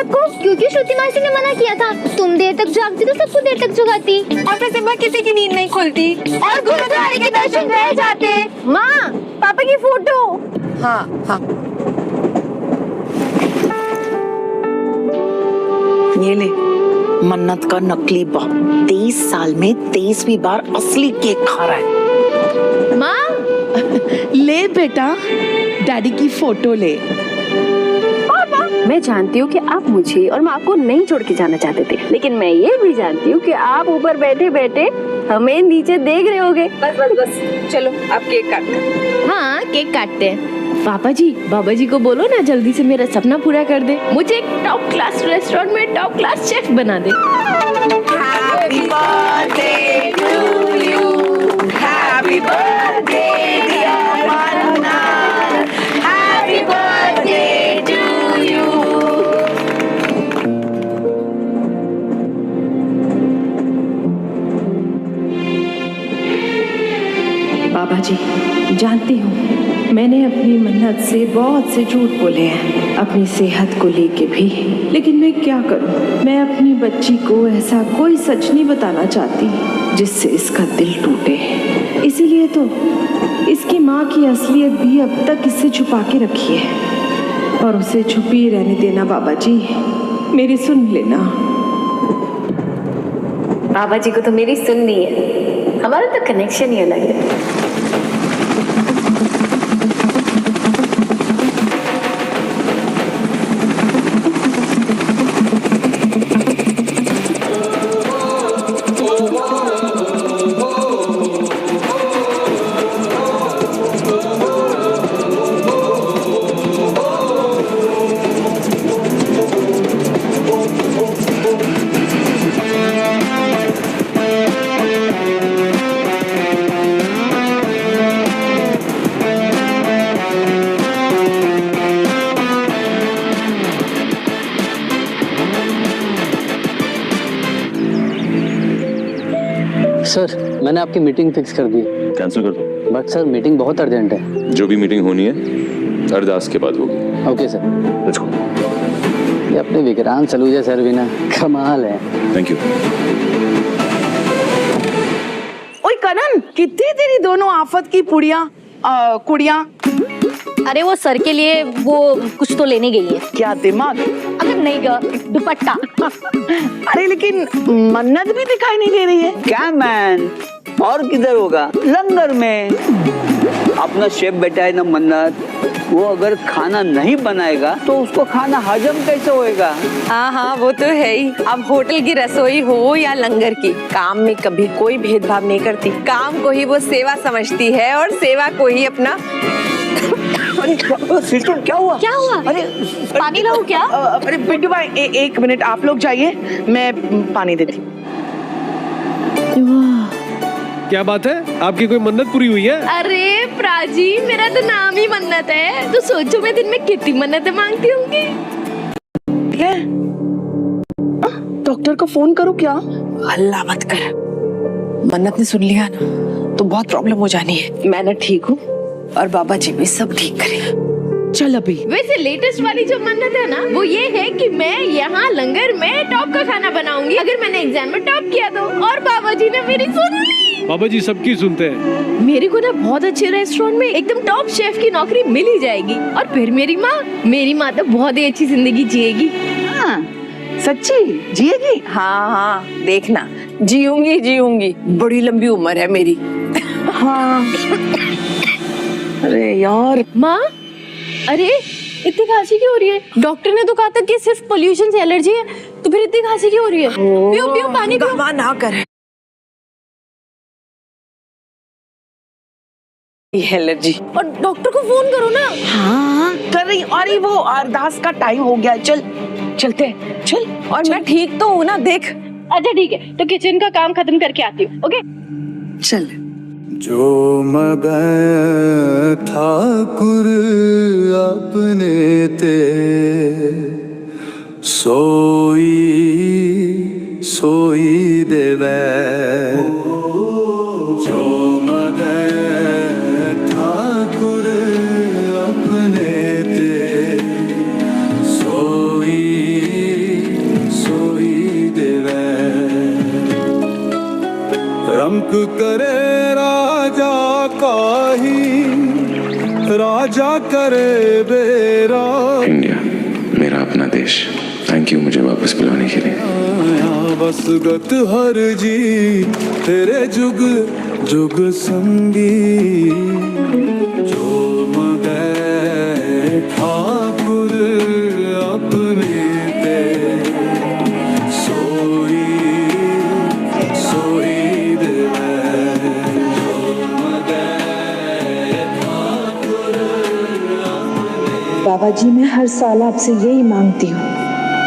रात को? क्योंकि श्रुति मासी ने मना किया था। तुम देर तक जागती तो सबको देर तक जगाती। और फिर सिम्बा किसी की नींद नहीं खुलती और गुरुद्वारे के दर्शन रह जाते। माँ, पापा की फोटो। हाँ हाँ, ये ले मन्नत का नकली बाप 23 साल में 23वीं बार असली केक खा रहा है। माँ ले बेटा, डैडी की फोटो ले। मैं जानती हूँ कि आप मुझे और माँ को नहीं छोड़ के जाना चाहते थे, लेकिन मैं ये भी जानती हूँ कि आप ऊपर बैठे बैठे हमें नीचे देख रहे होगे। बस बस बस, चलो आप केक काटते। हाँ, केक काटते हैं। पापा जी, बाबा जी को बोलो ना जल्दी से मेरा सपना पूरा कर दे, मुझे एक टॉप क्लास रेस्टोरेंट में टॉप क्लास शेफ बना दे। Happy birthday to you, happy birthday dear Mannat, happy birthday to you. बाबा जी, जानती हूँ मैंने अपनी मन्नत से बहुत से झूठ बोले हैं, अपनी सेहत को लेके भी, लेकिन मैं क्या करूँ। मैं अपनी बच्ची को ऐसा कोई सच नहीं बताना चाहती जिससे इसका दिल टूटे। इसीलिए तो इसकी माँ की असलियत भी अब तक इससे छुपा के रखी है, और उसे छुपी रहने देना बाबा जी, मेरी सुन लेना। बाबा जी को तो मेरी सुननी है, हमारा तो कनेक्शन ही अलग है। सर, मैंने आपकी मीटिंग फिक्स कर दी। कैंसिल कर दो। बट सर, मीटिंग बहुत अर्जेंट है। जो भी मीटिंग होनी है अरदास के बाद होगी। Okay sir. Let's go. ये अपने विक्रांत सलूजा सर भी ना कमाल है। Thank you. ओए कनन, कितनी तेरी दोनों आफत की पुड़िया कुड़िया। अरे वो सर के लिए वो कुछ तो लेने गई है। क्या दिमाग। अगर नहीं गया दुपट्टा। अरे लेकिन मन्नत भी दिखाई नहीं दे रही है। क्या मैन, और किधर होगा? लंगर में। अपना शेफ बैठा है ना मन्नत, वो अगर खाना नहीं बनाएगा तो उसको खाना हजम कैसे होएगा? हाँ हाँ, वो तो है ही। अब होटल की रसोई हो या लंगर की, काम में कभी कोई भेदभाव नहीं करती। काम को ही वो सेवा समझती है और सेवा को ही अपना। सिस्टर क्या हुआ? क्या हुआ? अरे पानी लाऊं क्या? अरे पिंटू भाई, एक मिनट आप लोग जाइए, मैं पानी देती हूँ। क्या बात है, आपकी कोई मन्नत पूरी हुई है? अरे प्राजी, मेरा तो नाम ही मन्नत है, तो सोचो मैं दिन में कितनी मन्नतें मांगती होंगी। क्या? डॉक्टर को फोन करूँ क्या? हल्ला मत कर, मन्नत ने सुन लिया ना तो बहुत प्रॉब्लम हो जानी है। मैं ना ठीक हूँ और बाबा जी भी सब ठीक करें। चल अभी। वैसे लेटेस्ट वाली जो मन्नत है ना, वो ये है कि मैं यहाँ लंगर में टॉप का खाना बनाऊंगी अगर मैंने एग्जाम में टॉप किया तो। और बाबा जी ने मेरी सुन ली। बाबा जी सबकी सुनते हैं। मेरे को ना बहुत अच्छे रेस्टोरेंट में एकदम टॉप शेफ की नौकरी मिल ही जाएगी। और फिर मेरी माँ तो बहुत ही अच्छी जिंदगी जिएगी। हाँ, सच्ची जिएगी? हाँ हाँ, देखना, जीऊंगी, बड़ी लंबी उम्र है मेरी। हाँ। अरे यार माँ, अरे इतनी खांसी क्यों हो रही है? डॉक्टर ने तो कहा था कि सिर्फ पोल्यूशन से एलर्जी है, तो फिर इतनी खांसी क्यों हो रही है? पियो पानी पियो। गवा ना कर, ये एलर्जी। और डॉक्टर को फोन करो ना। हाँ कर रही। अरे वो अरदास का टाइम हो गया, चल चलते हैं, चल। और मैं ठीक तो हूँ ना, देख। अच्छा ठीक है, तो किचन का काम खत्म करके आती हूँ। ओके चल। जो मगन ठाकुर अपने ते सोई देवे। जो मगन ठाकुर अपने ते सोई हक करे राजा का ही, राजा करे बेरा। इंडिया मेरा अपना देश। थैंक यू मुझे वापस बुलाने के लिए। बस गत हर जी तेरे जुग जुग संगी, जो मगे ठाकुर अपने ते, सोई सोई देवे, जो मगे ठाकुर अपने। बाबा जी मैं हर साल आपसे यही मांगती हूँ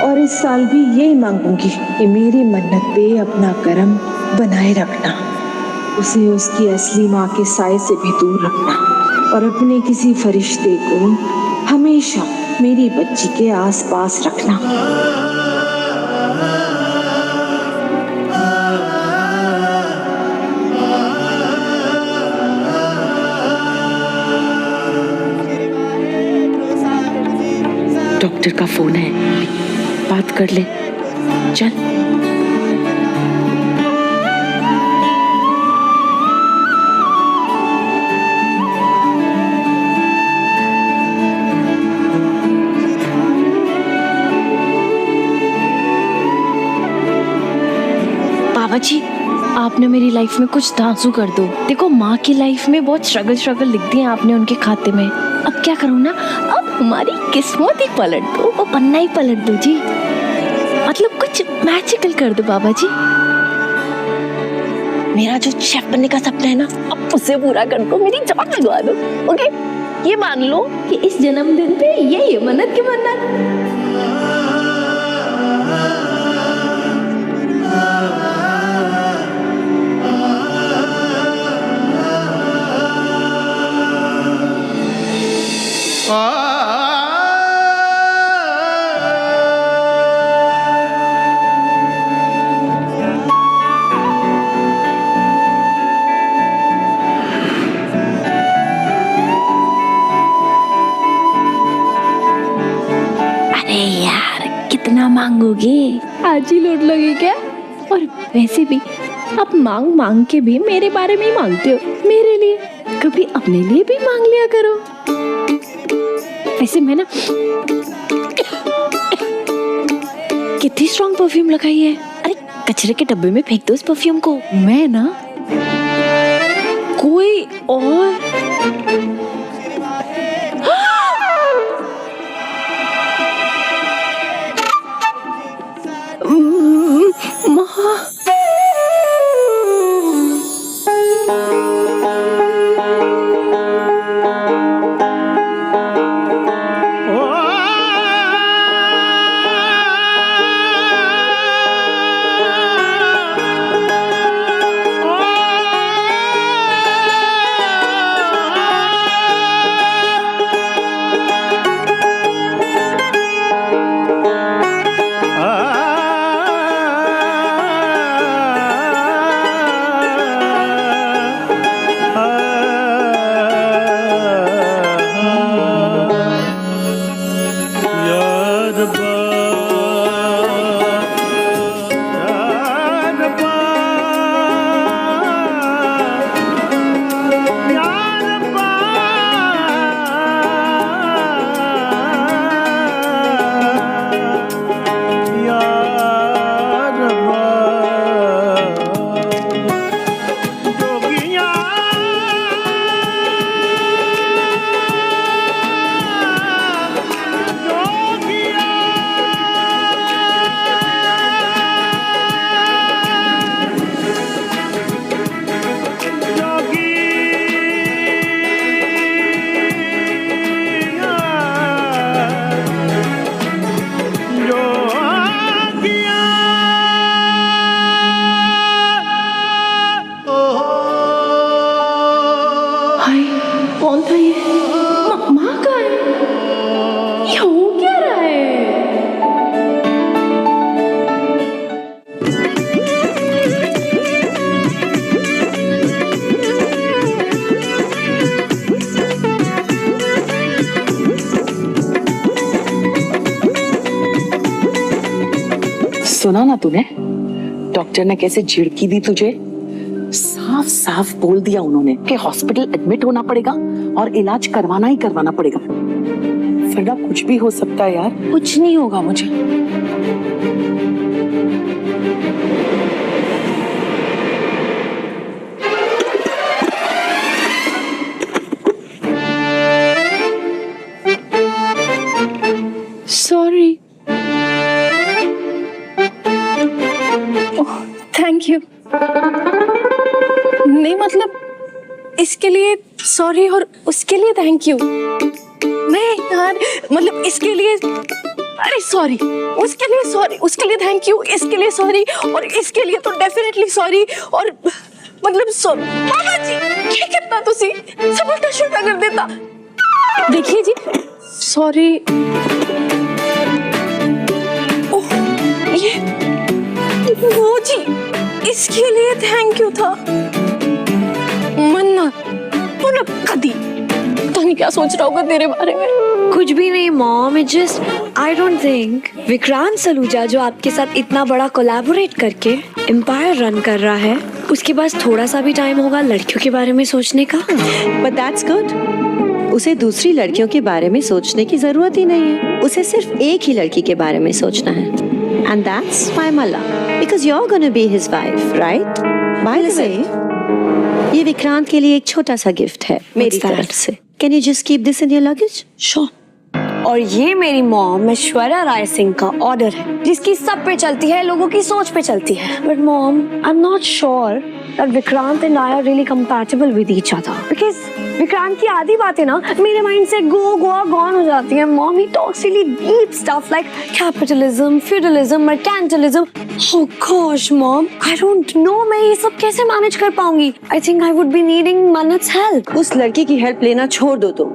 और इस साल भी यही मांगूंगी कि मेरी मन्नत पे अपना करम बनाए रखना, उसे उसकी असली माँ के साए से भी दूर रखना और अपने किसी फरिश्ते को हमेशा मेरी बच्ची के आसपास रखना। डॉक्टर का फोन है, बात कर ले। चल। बाबा जी आपने मेरी लाइफ में कुछ आंसू कर दो। देखो माँ की लाइफ में बहुत स्ट्रगल लिख दिए आपने उनके खाते में। अब क्या करूँ ना, अब हमारी किस्मत ही पलट दो, वो पन्ना ही पलट दो जी। मतलब कुछ मैजिकल कर दो बाबा जी। मेरा जो शेफ बनने का सपना है ना, अब उसे पूरा कर दो, मेरी जान लगवा दो। ओके, ये मान लो कि इस जन्मदिन पे यही है मन्नत की मन्नत। कितना मांगोगे? आज ही लौट लोगे क्या? और वैसे भी आप मांग के भी मेरे बारे में ही मांगते हो। मेरे लिए कभी अपने लिए भी मांग लिया करो। वैसे मैं ना कितनी स्ट्रॉन्ग परफ्यूम लगाई है। अरे कचरे के डब्बे में फेंक दो इस परफ्यूम को। मैं ना कोई और कौन था ये? माँ का है? ये हो क्या रहा है? सुना ना तूने डॉक्टर ने कैसे झिड़की दी तुझे? साफ साफ बोल दिया उन्होंने कि हॉस्पिटल एडमिट होना पड़ेगा और इलाज करवाना ही करवाना पड़ेगा, वरना कुछ भी हो सकता है यार। कुछ नहीं होगा मुझे। सॉरी। Thank you. नहीं मतलब इसके लिए सॉरी और उसके लिए थैंक यू। नहीं यार मतलब इसके लिए अरे सॉरी, उसके लिए सॉरी, उसके लिए थैंक यू, इसके लिए सॉरी और इसके लिए तो डेफिनेटली सॉरी। और मतलब मामा जी क्या कितना तुसी सब उल्टा सुल्टा कर देता। देखिए जी सॉरी। ये वो जी इसके लिए थैंक यू था। मन्ना मतलब कदी पता नहीं क्या सोच रहा होगा तेरे बारे में। कुछ भी नहीं mom, it just I don't think Vikrant Saluja जो आपके साथ इतना बड़ा कोलैबोरेट करके एम्पायर रन कर रहा है, उसके पास थोड़ा सा भी टाइम होगा लड़कियों के बारे में सोचने का। But that's good. उसे दूसरी लड़कियों के बारे में सोचने की जरूरत ही नहीं है, उसे सिर्फ एक ही लड़की के बारे में सोचना है, एंड दैट्स माय मल्ला, because you are gonna be his wife, right? By the way, ये विक्रांत के लिए एक छोटा सा गिफ्ट है मेरी तरफ से। Can you just keep this in your luggage? Sure. और ये मेरी मॉम ऐश्वर्या राय सिंह का ऑर्डर है, जिसकी सब पे चलती है, लोगों की सोच पे चलती है। But mom I am not sure that Vikrant and I R really compatible with each other, because Vikrant की आधी बातें ना मेरे माइंड से गॉन हो जाती हैं। Mom he talks really deep stuff like capitalism, feudalism, mercantilism. Oh gosh mom, I don't know मैं ये सब कैसे मैनेज कर पाऊंगी। I think I would be needing मन्नत's हेल्प। उस लड़की की हेल्प लेना छोड़ दो तुम,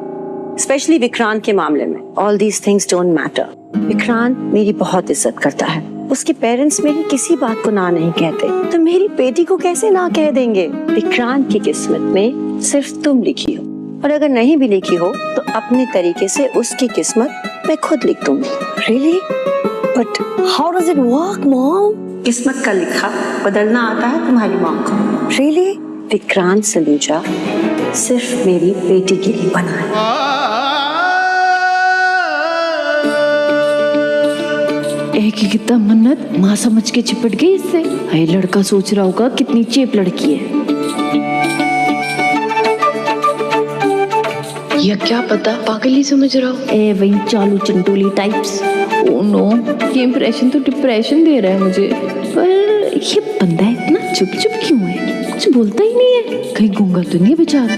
स्पेशली विक्रांत के मामले में। All these things don't matter. Vikrant मेरी बहुत इज्जत करता है, उसके पेरेंट्स मेरी किसी बात को ना नहीं कहते, तो मेरी बेटी को कैसे ना कह देंगे? विक्रांत की किस्मत में सिर्फ तुम लिखी हो, और अगर नहीं भी लिखी हो तो अपने तरीके से उसकी किस्मत मैं खुद लिख दूंगी। Really? But how does it work, Mom? किस्मत का लिखा बदलना आता है तुम्हारी माँ को। Really? विक्रांत सलूजा सिर्फ मेरी बेटी के लिए बना है। एक ही कितना मन्नत माँ समझ के चिपट गई इससे। हाय लड़का सोच रहा होगा कितनी चेप लड़की है। या क्या पता पागल ही समझ रहा हो। ए वही चालू चंटोली टाइप्स। ओ नो, ये इंप्रेशन तो डिप्रेशन दे रहा है मुझे। पर ये बंदा इतना चुप चुप क्यों है? कुछ बोलता ही नहीं है, कहीं गूंगा तो नहीं है बेचारा।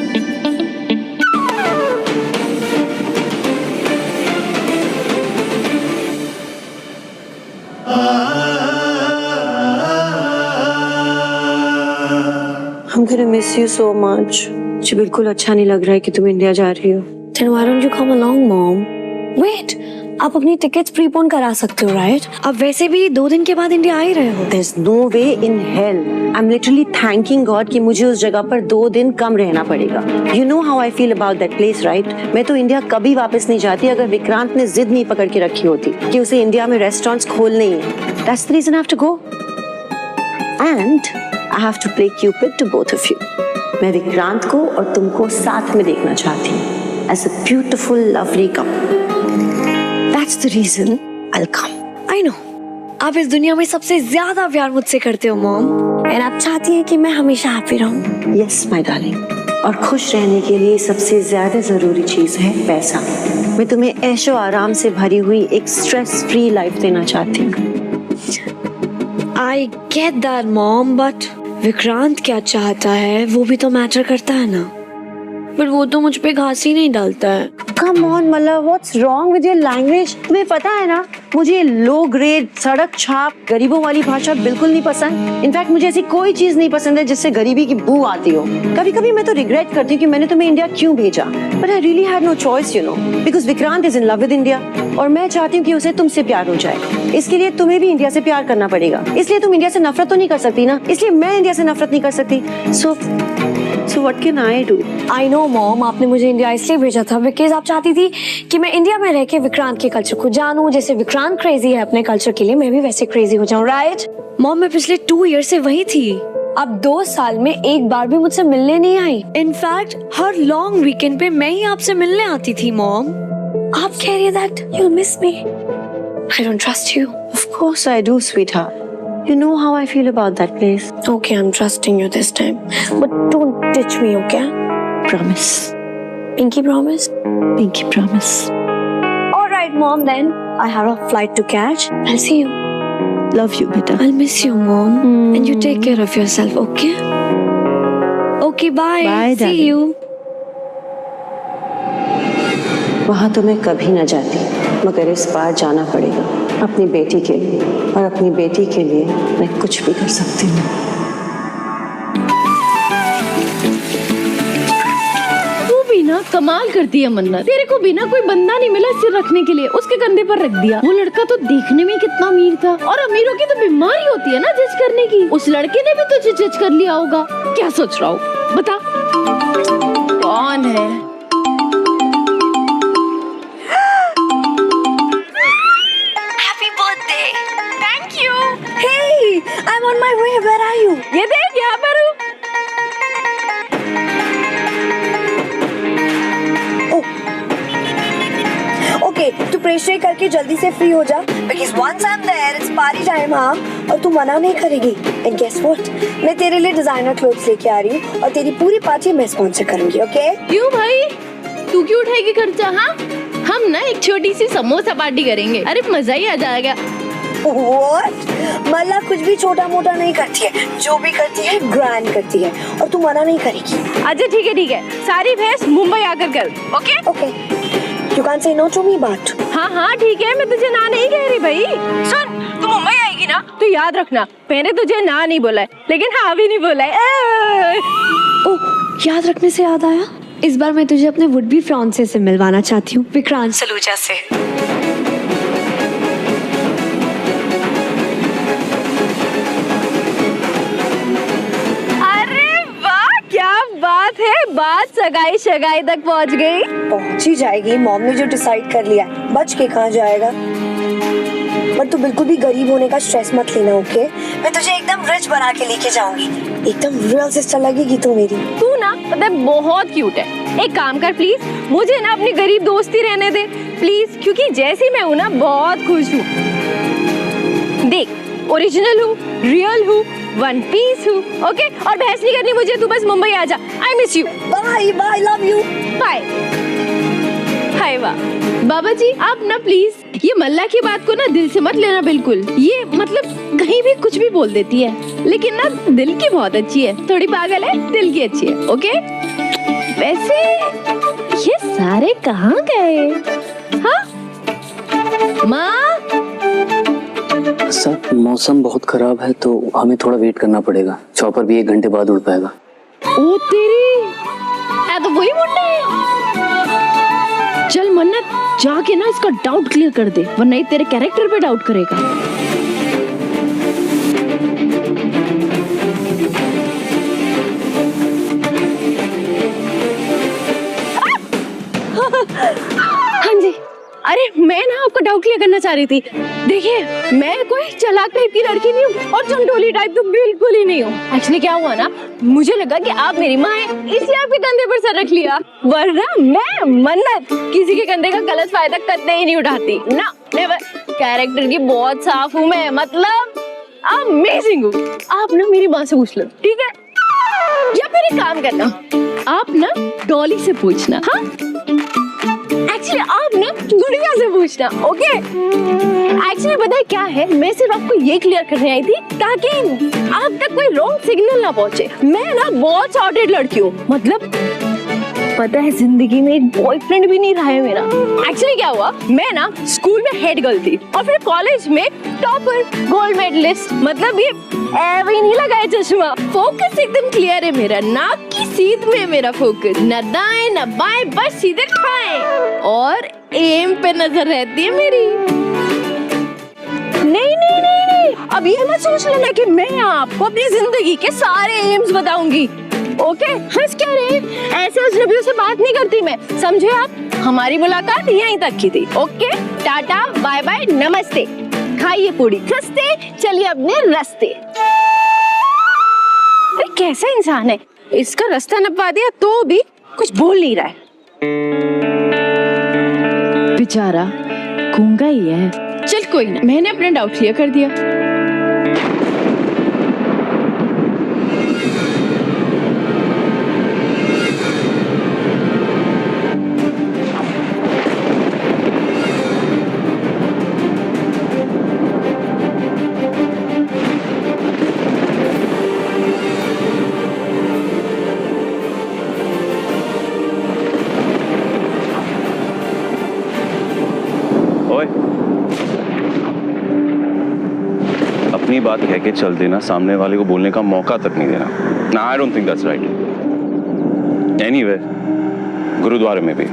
I'm gonna miss you so much. मुझे बिल्कुल अच्छा नहीं लग रहा है कि तुम इंडिया जा रही हो। Then why don't you come along, Mom? Wait, आप अपनी टिकट्स प्रीपोन करा सकते हो, राइट? आप वैसे भी 2 दिन के बाद इंडिया आ ही रहे हो। There's no way in hell. I'm literally thanking God कि मुझे उस जगह पर 2 दिन कम रहना पड़ेगा। You know how I feel about that place, right? मैं तो इंडिया कभी वापस नहीं जाती अगर विक्रांत ने जिद नहीं पकड़ के रखी होती कि उसे इंडिया में रेस्टोरेंट्स खोलने ही हैं। That's the reason I have to go. And I have to play Cupid to both of you. मैं विक्रांत को और तुमको साथ में देखना चाहती हूँ as a beautiful, lovely couple. That's the reason I'll come. I know. आप इस दुनिया में सबसे ज्यादा प्यार मुझसे करते हो, मॉम, और आप चाहती हैं कि मैं हमेशा हैप्पी रहूं। Yes, my darling. और खुश रहने के लिए सबसे ज्यादा जरूरी चीज है पैसा। मैं तुम्हें ऐशो आराम से भरी हुई एक स्ट्रेस फ्री लाइफ देना चाहती हूँ। I get that, Mom, but Vikrant क्या चाहता है वो भी तो मैटर करता है ना। पर वो तो मुझ पे घास ही नहीं डालता है। Come on, Malla, what's wrong with your language? तुम्हें पता है ना, मुझे लो ग्रेड सड़क छाप गरीबों वाली भाषा बिल्कुल नहीं पसंद। इनफैक्ट मुझे ऐसी कोई चीज नहीं पसंद है जिससे गरीबी की बू आती हो। कभी कभी मैं तो रिग्रेट करती हूँ कि मैंने तुम्हें इंडिया क्यों भेजा। But I really had no choice, you know, because Vikrant is in love with India और मैं चाहती हूँ कि उसे तुमसे प्यार हो जाए। इसके लिए तुम्हें भी इंडिया से प्यार करना पड़ेगा। इसलिए तुम इंडिया से नफरत तो नहीं कर सकती ना, इसलिए मैं इंडिया से नफरत नहीं कर सकती। So what can I do? I know, Mom, आपने मुझे इंडिया इसलिए भेजा था बिकॉज आप चाहती थी कि मैं इंडिया में रह के विक्रांत के कल्चर को जानूं। जैसे विक्रांत क्रेजी है अपने कल्चर के लिए, मैं भी वैसे क्रेजी हो जाऊं, राइट? मॉम, मैं पिछले 2 ईयर से वही थी। आप 2 साल में एक बार भी मुझसे मिलने नहीं आई। इनफैक्ट हर लॉन्ग वीकेंड पे मैं ही आपसे मिलने आती थी मॉम। आप कह रही है that you miss me. I don't trust you. Of course I do, sweetheart. You know how I feel about that place. Okay, I'm trusting you this time. But don't ditch me, okay? Promise. Pinky promise? Pinky promise. Alright, Mom, then. I have a flight to catch. I'll see you. Love you, beta. I'll miss you, Mom. And you take care of yourself, okay? Okay, bye. Bye, see darling. you. वहाँ तो मैं कभी न जाती, मगर इस बार जाना पड़ेगा अपनी बेटी के लिए, और अपनी बेटी के लिए मैं कुछ भी कर सकती हूँ। तू भी ना कमाल करती है मन्नत। तेरे को बिना कोई बंदा नहीं मिला सिर रखने के लिए, उसके कंधे पर रख दिया। वो लड़का तो देखने में कितना अमीर था, और अमीरों की तो बीमारी होती है ना जज करने की। उस लड़के ने भी तुझे जज कर लिया होगा। क्या सोच रहा हो बता, कौन है? I'm on my way. Where are you? ये देख यहाँ पर हूँ। Okay, तू प्रेशर करके जल्दी से फ्री हो जा, because once I'm there, it's party time, हाँ। और तू मना नहीं करेगी। And guess what? मैं तेरे लिए डिजाइनर क्लोथ्स लेके आ रही हूँ, और तेरी पूरी पार्टी मैं स्पॉन्सर करूँगी, okay? क्यों भाई, तू क्यों उठाएगी खर्चा? हाँ, हम ना एक छोटी सी समोसा पार्टी करेंगे। अरे मजा ही आ जाएगा। What? मल्ला कुछ भी छोटा मोटा नहीं करती है, जो भी करती है ग्रैंड करती है, और तू मना नहीं करेगी। अच्छा ठीक है, सारी भैंस मुंबई आकर कर, okay? Okay, you can't say no to me, but हाँ ठीक है, मैं तुझे ना नहीं कह रही भाई। सुन, तू मुंबई आएगी ना, तो याद रखना मैंने तुझे ना नहीं बोला है, लेकिन हाँ भी नहीं बोला है। ओह, याद रखने से याद आया, इस बार मैं तुझे अपने वुड बी फियांसे से मिलवाना चाहती हूँ, विक्रांत सलूजा से। बात सगाई तक पहुंच गई। पहुंच ही जाएगी, मॉम ने जो डिसाइड कर लिया, बच के कहाँ जाएगा। पर तू बिल्कुल भी गरीब होने का स्ट्रेस मत लेना, ओके? मैं तुझे एकदम रिच बना के लेके जाऊंगी, एकदम रियल सिस्टर लगेगी तू मेरी। तू ना मतलब बहुत क्यूट है। एक काम कर प्लीज, मुझे ना अपनी गरीब दोस्ती रहने दे प्लीज, क्योंकि जैसी मैं हूँ ना बहुत खुश हूँ। देख, ओरिजिनल हूँ, रियल हूँ, वन पीस हूँ, ओके? और बहस नहीं करनी मुझे, तू बस मुंबई आ जा। I miss you. Bye bye, love you. Bye. Hi वाह बाबा जी, आप ना प्लीज ये मल्ला की बात को ना दिल से मत लेना बिल्कुल। ये मतलब कहीं भी कुछ भी बोल देती है, लेकिन ना दिल की बहुत अच्छी है। थोड़ी पागल है, दिल की अच्छी है, ओके? वैसे ये सारे कहाँ गए? हाँ माँ, सर मौसम बहुत खराब है तो हमें थोड़ा वेट करना पड़ेगा। चॉपर भी 1 घंटे बाद उड़ पाएगा। ओ तेरी, है तो वही मुन्ना है। चल मन्नत, जाके ना इसका डाउट क्लियर कर दे, वरना ये तेरे कैरेक्टर पे डाउट करेगा। हाँ जी, अरे मैं ना आपका डाउट क्लियर करना चाह रही थी। देखिए, मैं कोई चालाक टाइप की लड़की नहीं हूँ, और चंडोली टाइप तो बिल्कुल ही नहीं हूँ। एक्चुअली क्या हुआ ना, मुझे लगा कि आप मेरी माँ हैं, इसलिए आपके कंधे पर सर रख लिया, वरना मैं मन्नत किसी के कंधे का गलत फायदा कतई ही नहीं उठाती ना, नेवर। कैरेक्टर की बहुत साफ हूँ मैं, मतलब अमेजिंग हूँ। आप ना मेरी माँ से पूछ लो, ठीक है? या फिर एक काम करना, आप ना डॉली से पूछना। हाँ एक्चुअली आप ना गुड़िया से पूछना, ओके? एक्चुअली पता है क्या है, मैं सिर्फ आपको ये क्लियर करने आई थी ताकि आप तक कोई रॉन्ग सिग्नल ना पहुंचे। मैं ना बहुत सॉर्टेड लड़की हूँ, मतलब पता है जिंदगी में एक बॉयफ्रेंड भी नहीं रहा है मेरा। एक्चुअली क्या हुआ, मैं ना स्कूल में हेड गर्ल थी, और फिर कॉलेज में टॉपर, गोल्ड मेडलिस्ट, मतलब ये ऐवे ही नहीं लगाया चश्मा। फोकस एकदम क्लियर है मेरा, नाक की सीध में मेरा फोकस, न दाएं न बाएं, बस सीधे ठाएं, और एम पे नजर रहती है मेरी। नहीं नहीं नहीं नहीं, अब ये मत सोच लेना कि मैं आपको अपनी जिंदगी के सारे एम्स बताऊंगी, ओके? हंस क्या रहे, ऐसे अजनबियों से बात नहीं करती मैं, समझे आप? हमारी मुलाकात यहीं तक की थी, ओके? टाटा बाय बाय नमस्ते, खाइए पूरी खस्ते, चलिए अपने रास्ते। कैसा इंसान है, इसका रास्ता नपवा दिया तो भी कुछ बोल नहीं रहा है। बेचारा गूंगा ही है। चल कोई ना, मैंने अपना डाउट क्लियर कर दिया। अपनी बात कह के चल देना, सामने वाले को बोलने का मौका तक नहीं देना। ना, I don't think that's right. Anyway, गुरुद्वारे में भी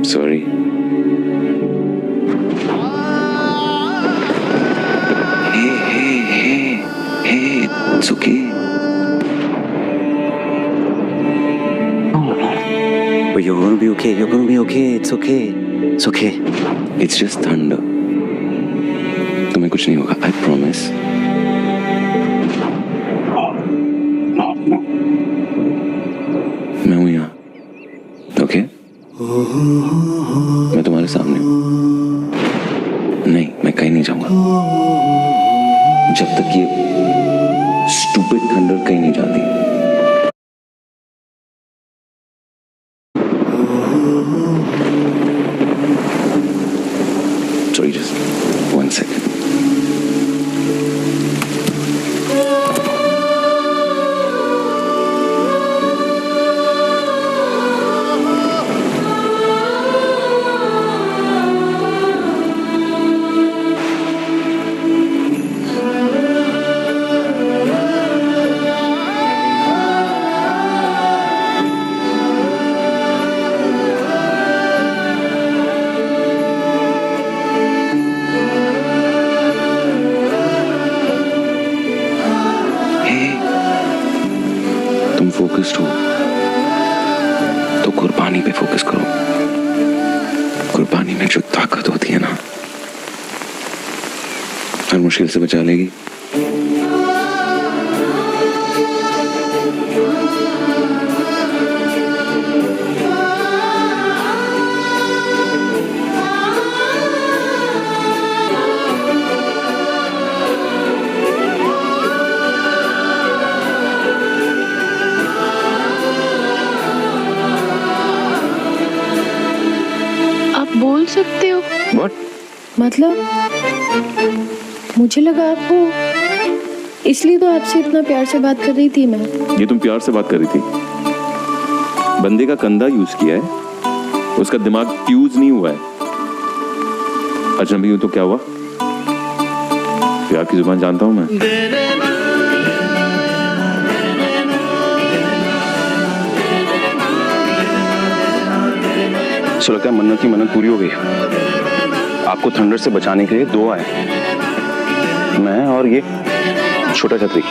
sorry. Hey, it's okay. But you're gonna be okay. You're gonna be okay. It's okay. It's okay. It's just thunder. तुम्हें कुछ नहीं होगा, I promise. मैं हूँ यहाँ, okay? मैं तुम्हारे सामने हूँ। नहीं, मैं कहीं नहीं जाऊंगा जब तक ये स्टूपिड थंडर कहीं नहीं जाती। Sorry, just 1 second. तुम फोकस्ड हो तो कुर्बानी पे फोकस करो। कुर्बानी में जो ताकत होती है ना, हर मुश्किल से बचा लेगी। बोल सकते हो? What? मतलब मुझे लगा आपको, इसलिए तो आपसे इतना प्यार से बात कर रही थी मैं। ये तुम प्यार से बात कर रही थी? बंदे का कंधा यूज किया है, उसका दिमाग फ्यूज नहीं हुआ है। अजनबी हूं तो क्या हुआ? प्यार की जुबान जानता हूं मैं। चलो, क्या मन्नत की मन्नत पूरी हो गई? आपको थंडर से बचाने के लिए 2 आए, मैं और ये छोटा छतरी।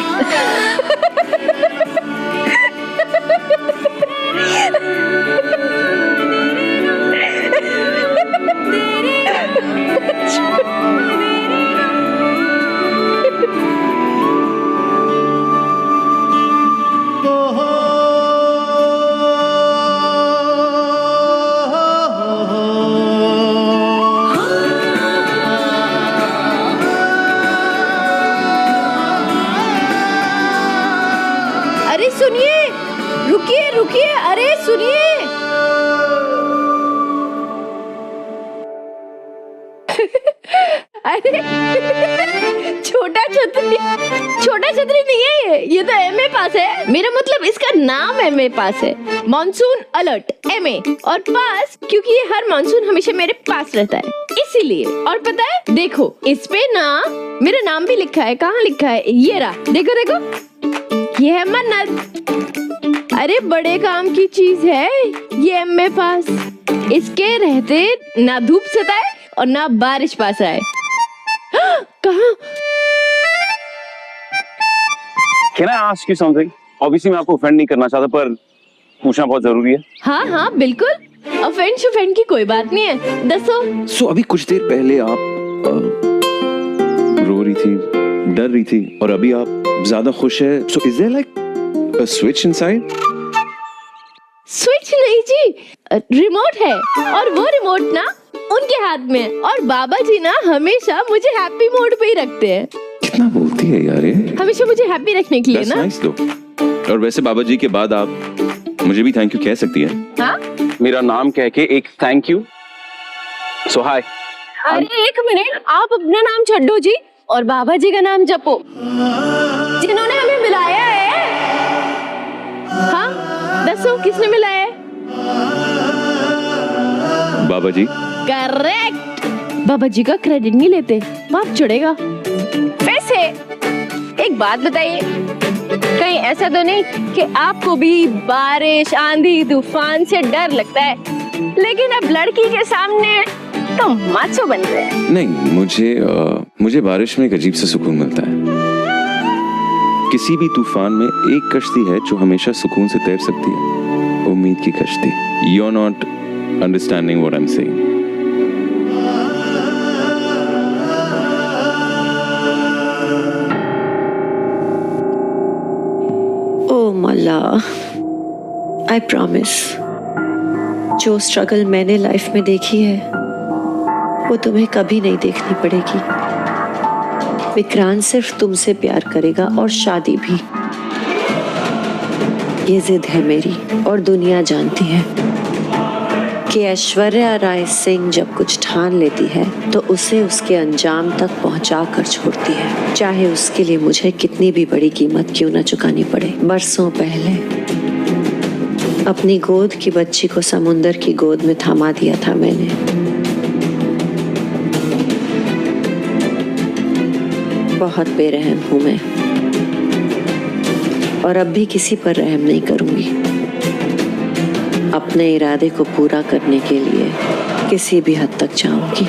सुनिए, रुकिए रुकिए, अरे सुनिए। अरे छोटा छतरी नहीं है ये तो एमए पास है। मेरा मतलब इसका नाम एमए पास है, मॉनसून अलर्ट एमए, और पास क्योंकि ये हर मॉनसून हमेशा मेरे पास रहता है इसीलिए। और पता है देखो इस पे ना मेरा नाम भी लिखा है। कहाँ लिखा है? ये रहा, देखो देखो, ये है मन्नत। अरे बड़े काम की चीज है ये एमए पास। इसके रहते ना धूप सताए और ना बारिश पास आए। कहाँ? Can I ask you something? Obviously मैं आपको ऑफेंड नहीं करना चाहता पर पूछना बहुत जरूरी है। हाँ हाँ बिल्कुल, ऑफेंड की कोई बात नहीं है, दसो। सो अभी कुछ देर पहले आप रो रही थी, डर रही थी, और अभी आप ज्यादा खुश है। So is there like a switch inside? Switch नहीं जी, रिमोट है, और वो रिमोट ना उनके हाथ में है, और बाबा जी ना हमेशा मुझे हैप्पी मोड पे ही रखते हैं। कितना बोलती है यार ये? हमेशा मुझे हैप्पी रखने के लिए That's ना। nice though। और वैसे बाबा जी के बाद आप मुझे भी थैंक यू कह सकती हैं। हाँ? मेरा नाम कह के एक थैंक यू। सो हाय। अरे एक मिनट, आप अपना नाम छोड़ो जी और बाबा जी का नाम जपो जिन्होंने हमें मिलाया है। हाँ दसो किसने मिलाया है? बाबा जी। करेक्ट। बाबा जी का क्रेडिट नहीं लेते, बाप चढ़ेगा। वैसे एक बात बताइए, कहीं ऐसा तो नहीं कि आपको भी बारिश आंधी तूफान से डर लगता है, लेकिन अब लड़की के सामने तो माचो बन रहे हैं? नहीं, मुझे बारिश में एक अजीब सा सुकून मिलता है। किसी भी तूफान में एक कश्ती है जो हमेशा सुकून से तैर सकती है, उम्मीद की कश्ती। You're not understanding what I'm saying. Oh Malla, I promise, जो स्ट्रगल मैंने लाइफ में देखी है वो तुम्हें कभी नहीं देखनी पड़ेगी। विक्रांत सिर्फ तुमसे प्यार करेगा और शादी भी। ये जिद है मेरी और दुनिया जानती है कि ऐश्वर्या राय सिंह जब कुछ ठान लेती है तो उसे उसके अंजाम तक पहुंचा कर छोड़ती है, चाहे उसके लिए मुझे कितनी भी बड़ी कीमत क्यों न चुकानी पड़े। बरसों पहले अपनी गोद की बच्ची को समुंदर की गोद में थमा दिया था मैंने। बहुत बेरहम हूं मैं और अब भी किसी पर रहम नहीं करूंगी। अपने इरादे को पूरा करने के लिए किसी भी हद तक जाऊंगी।